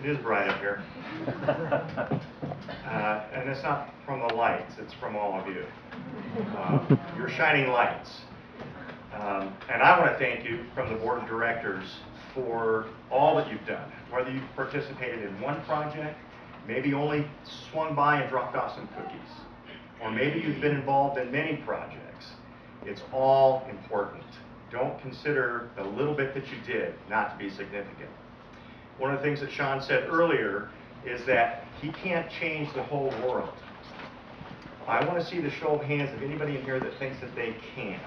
It is bright up here. And it's not from the lights, it's from all of you. You're shining lights. And I want to thank you from the board of directors for all that you've done. Whether you've participated in one project, maybe only swung by and dropped off some cookies, or maybe you've been involved in many projects. It's all important. Don't consider the little bit that you did not to be significant. One of the things that Sean said earlier is that he can't change the whole world. I want to see the show of hands of anybody in here that thinks that they can.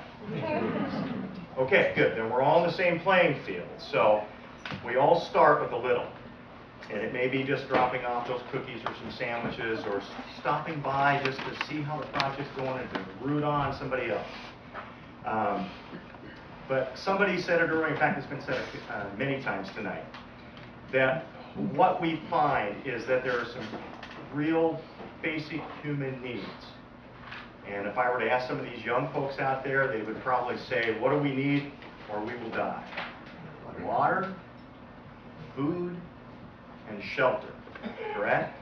Okay, good. Then we're all in the same playing field. So we all start with a little. And it may be just dropping off those cookies or some sandwiches, or stopping by just to see how the project's going and to root on somebody else. But somebody said it earlier, in fact it's been said many times tonight, that what we find is that there are some real basic human needs. And if I were to ask some of these young folks out there, they would probably say, what do we need or we will die? Water, food, and shelter, correct?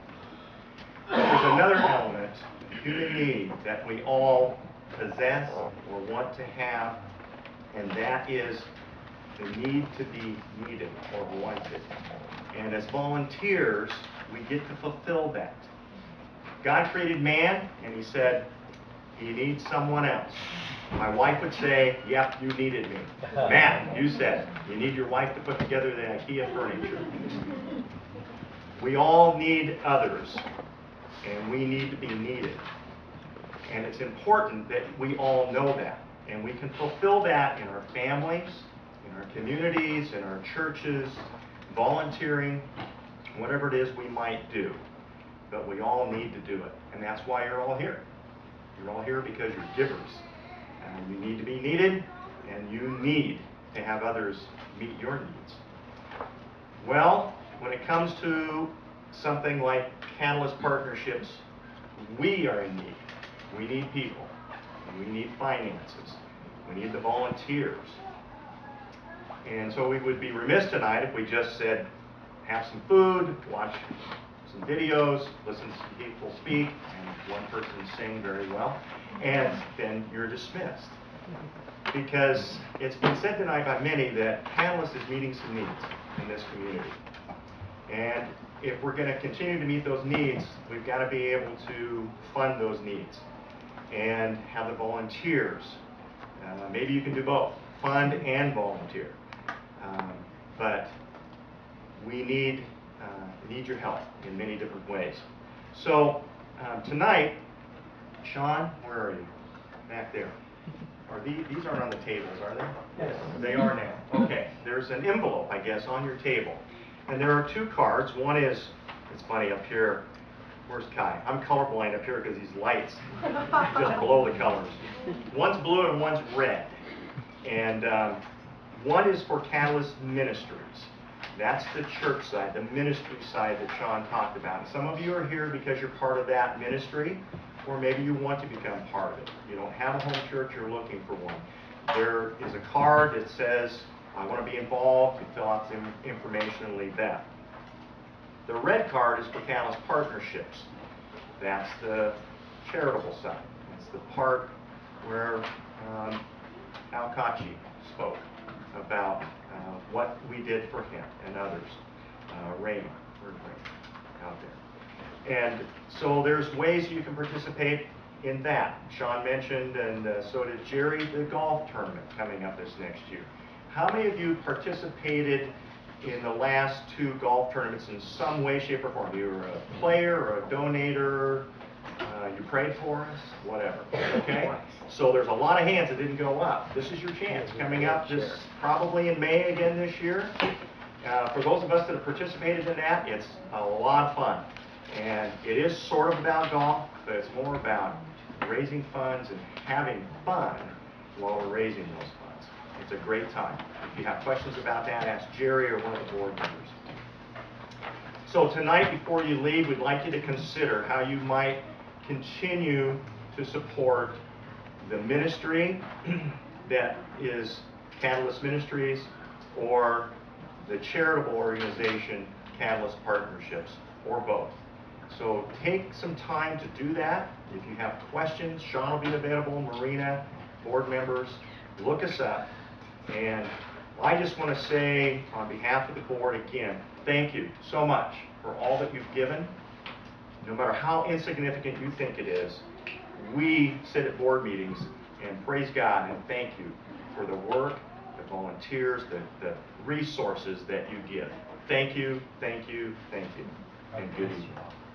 But there's another element, human need, that we all possess or want to have, and that is the need to be needed or wanted. And as volunteers, we get to fulfill that. God created man, and he said, he needs someone else. My wife would say, yep, you needed me. Matt, you said, you need your wife to put together the IKEA furniture. We all need others, and we need to be needed. And it's important that we all know that. And we can fulfill that in our families, in our communities, in our churches, volunteering, whatever it is we might do. But we all need to do it. And that's why you're all here. You're all here because you're givers. And you need to be needed, and you need to have others meet your needs. Well, when it comes to something like Catalyst Partnerships, we are in need. We need people. We need finances. We need the volunteers. And so we would be remiss tonight if we just said, have some food, watch some videos, listen to some people speak, and one person sing very well, and then you're dismissed. Because it's been said tonight by many that Catalyst is meeting some needs in this community. And if we're going to continue to meet those needs, we've got to be able to fund those needs and have the volunteers. Maybe you can do both, fund and volunteer. But we need your help in many different ways. So tonight, Sean, where are you? Back there. Are these aren't on the tables, are they? Yes. They are now. Okay. There's an envelope, I guess, on your table. And there are two cards. One is, it's funny, up here. Where's Kai? I'm colorblind up here because these lights just blow the colors. One's blue and one's red. And one is for Catalyst Ministries. That's the church side, the ministry side that Sean talked about. And some of you are here because you're part of that ministry, or maybe you want to become part of it. You don't have a home church, you're looking for one. There is a card that says, I want to be involved. You fill out some information and leave that. The red card is for Catalyst Partnerships. That's the charitable side. That's the part where Al Kachi spoke about what we did for him and others. Raymond, where's Raymond? Out there. And so there's ways you can participate in that. Sean mentioned, and so did Jerry, the golf tournament coming up this next year. How many of you participated in the last two golf tournaments in some way, shape, or form? You were a player or a donator, you prayed for us, whatever, okay? So there's a lot of hands that didn't go up. This is your chance. Coming up this, probably in May again this year. For those of us that have participated in that, it's a lot of fun. And it is sort of about golf, but it's more about raising funds and having fun while we're raising those funds. It's a great time. If you have questions about that, ask Jerry or one of the board members. So tonight, before you leave, we'd like you to consider how you might continue to support the ministry that is Catalyst Ministries, or the charitable organization catalyst partnerships, or both. So take some time to do that. If you have questions, Sean will be available, Marina, board members, look us up. And I just want to say on behalf of the board again, thank you so much for all that you've given. No matter how insignificant you think it is, we sit at board meetings and praise God and thank you for the work, the volunteers, the resources that you give. Thank you, thank you, thank you, and good evening.